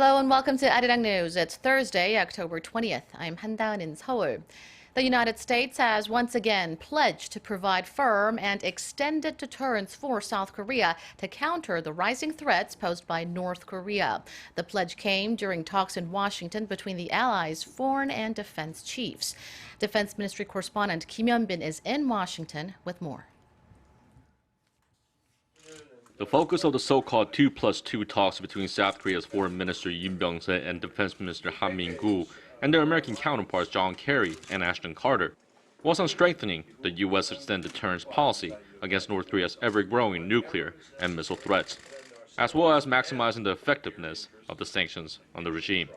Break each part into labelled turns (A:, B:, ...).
A: Hello and welcome to ARIRANG News. It's Thursday, October 20th. I'm Han-daeun in Seoul. The United States has once again pledged to provide firm and extended deterrence for South Korea to counter the rising threats posed by North Korea. The pledge came during talks in Washington between the allies' foreign and defense chiefs. Defense Ministry correspondent Kim Hyun-bin is in Washington with more.
B: The focus of the so-called 2+2 talks between South Korea's Foreign Minister Yoon Byung-se and Defense Minister Han Min-gu and their American counterparts John Kerry and Ashton Carter was on strengthening the U.S. extended deterrence policy against North Korea's ever-growing nuclear and missile threats, as well as maximizing the effectiveness of the sanctions on the regime.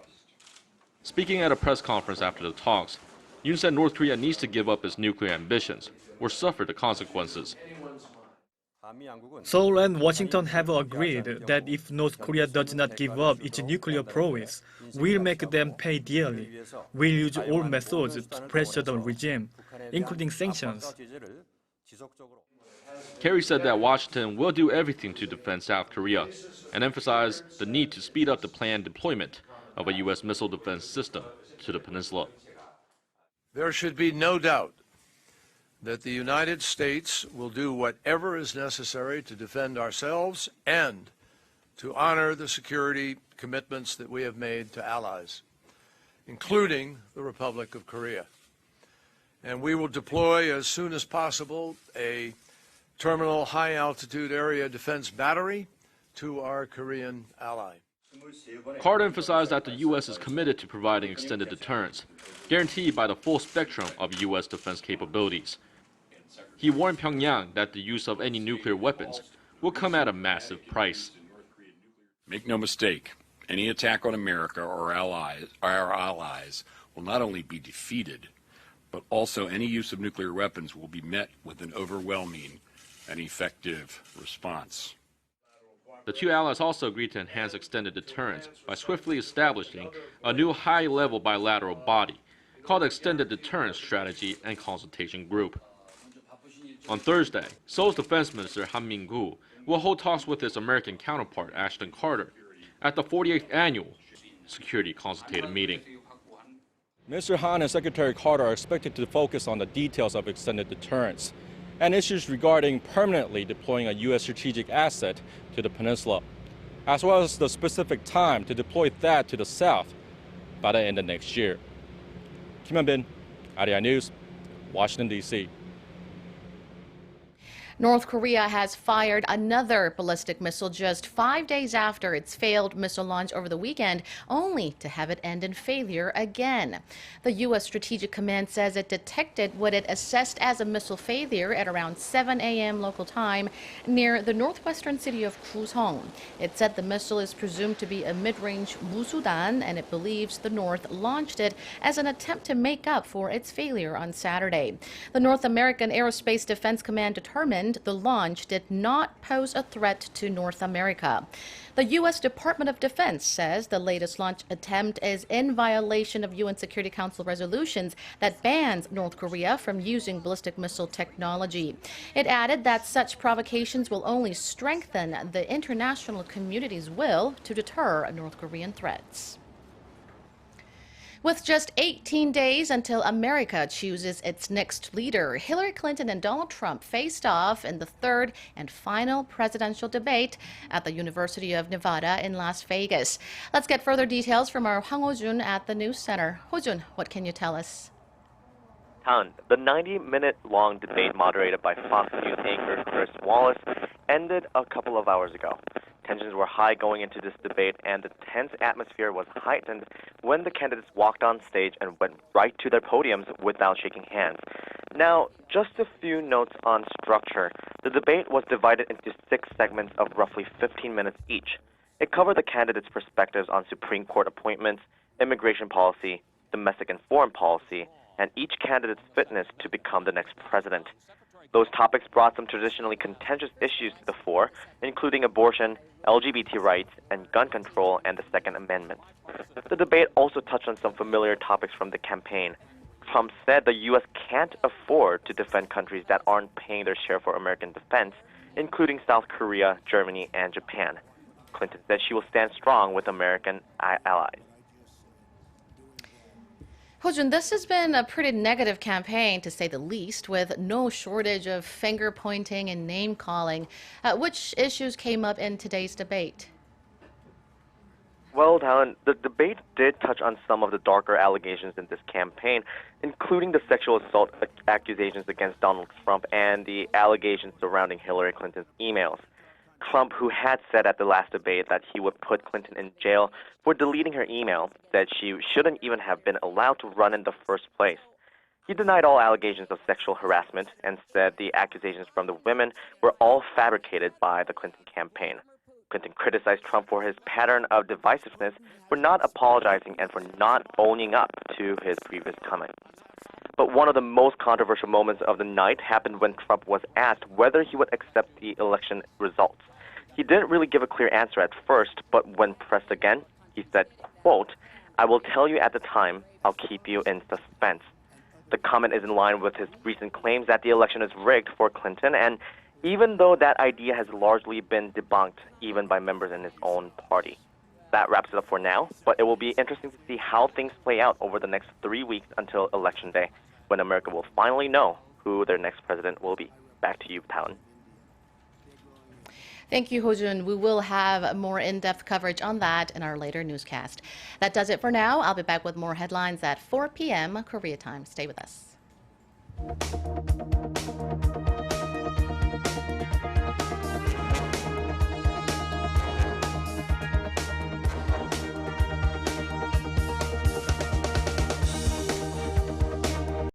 B: Speaking at a press conference after the talks, Yoon said North Korea needs to give up its nuclear ambitions or suffer the consequences.
C: Seoul and Washington have agreed that if North Korea does not give up its nuclear prowess, we'll make them pay dearly. We'll use all methods to pressure the regime, including sanctions.
B: Kerry said that Washington will do everything to defend South Korea and emphasized the need to speed up the planned deployment of a U.S. missile defense system to the peninsula.
D: There should be no doubt that the United States will do whatever is necessary to defend ourselves and to honor the security commitments that we have made to allies, including the Republic of Korea. And we will deploy as soon as possible a terminal high-altitude area defense battery to our Korean ally.
B: Carter emphasized that the U.S. is committed to providing extended deterrence, guaranteed by the full spectrum of U.S. defense capabilities. He warned Pyongyang that the use of any nuclear weapons will come at a massive price.
E: Make no mistake, any attack on America or our allies will not only be defeated, but also any use of nuclear weapons will be met with an overwhelming and effective response.
B: The two allies also agreed to enhance extended deterrence by swiftly establishing a new high-level bilateral body called the Extended Deterrence Strategy and Consultation Group. On Thursday, Seoul's Defense Minister Han Min-gu will hold talks with his American counterpart Ashton Carter at the 48th Annual Security Consultative Meeting.
F: Mr. Han and Secretary Carter are expected to focus on the details of extended deterrence and issues regarding permanently deploying a U.S. strategic asset to the peninsula, as well as the specific time to deploy that to the south by the end of next year. Kim Hyun-bin, ARIRANG News, Washington, D.C.
A: North Korea has fired another ballistic missile just 5 days after its failed missile launch over the weekend, only to have it end in failure again. The U.S. Strategic Command says it detected what it assessed as a missile failure at around 7 a.m. local time near the northwestern city of Kusong. It said the missile is presumed to be a mid-range Musudan, and it believes the North launched it as an attempt to make up for its failure on Saturday. The North American Aerospace Defense Command determined the launch did not pose a threat to North America. The U.S. Department of Defense says the latest launch attempt is in violation of UN Security Council resolutions that bans North Korea from using ballistic missile technology. It added that such provocations will only strengthen the international community's will to deter North Korean threats. With just 18 days until America chooses its next leader, Hillary Clinton and Donald Trump faced off in the third and final presidential debate at the University of Nevada in Las Vegas. Let's get further details from our Hwang Ho-jun at the News Center. Ho-jun, what can you tell us?
G: The 90-minute-long debate moderated by Fox News anchor Chris Wallace ended a couple of hours ago. Tensions were high going into this debate, and the tense atmosphere was heightened when the candidates walked on stage and went right to their podiums without shaking hands. Now, just a few notes on structure. The debate was divided into 6 segments of roughly 15 minutes each. It covered the candidates' perspectives on Supreme Court appointments, immigration policy, domestic and foreign policy, and each candidate's fitness to become the next president. Those topics brought some traditionally contentious issues to the fore, including abortion, LGBT rights, and gun control, and the Second Amendment. The debate also touched on some familiar topics from the campaign. Trump said the U.S. can't afford to defend countries that aren't paying their share for American defense, including South Korea, Germany, and Japan. Clinton said she will stand strong with American allies.
A: Ho-jun, this has been a pretty negative campaign, to say the least, with no shortage of finger-pointing and name-calling. Which issues came up in today's debate?
G: Well, Talon, the debate did touch on some of the darker allegations in this campaign, including the sexual assault accusations against Donald Trump and the allegations surrounding Hillary Clinton's emails. Trump, who had said at the last debate that he would put Clinton in jail for deleting her email, said she shouldn't even have been allowed to run in the first place. He denied all allegations of sexual harassment and said the accusations from the women were all fabricated by the Clinton campaign. Clinton criticized Trump for his pattern of divisiveness, for not apologizing, and for not owning up to his previous comments. But one of the most controversial moments of the night happened when Trump was asked whether he would accept the election results. He didn't really give a clear answer at first, but when pressed again, he said, quote, "I will tell you at the time, I'll keep you in suspense." The comment is in line with his recent claims that the election is rigged for Clinton, and even though that idea has largely been debunked, even by members in his own party. That wraps it up for now, but it will be interesting to see how things play out over the next 3 weeks until Election Day, when America will finally know who their next president will be. Back to you, Talon.
A: Thank you, Ho-jun. We will have more in-depth coverage on that in our later newscast. That does it for now. I'll be back with more headlines at 4 p.m. Korea time. Stay with us.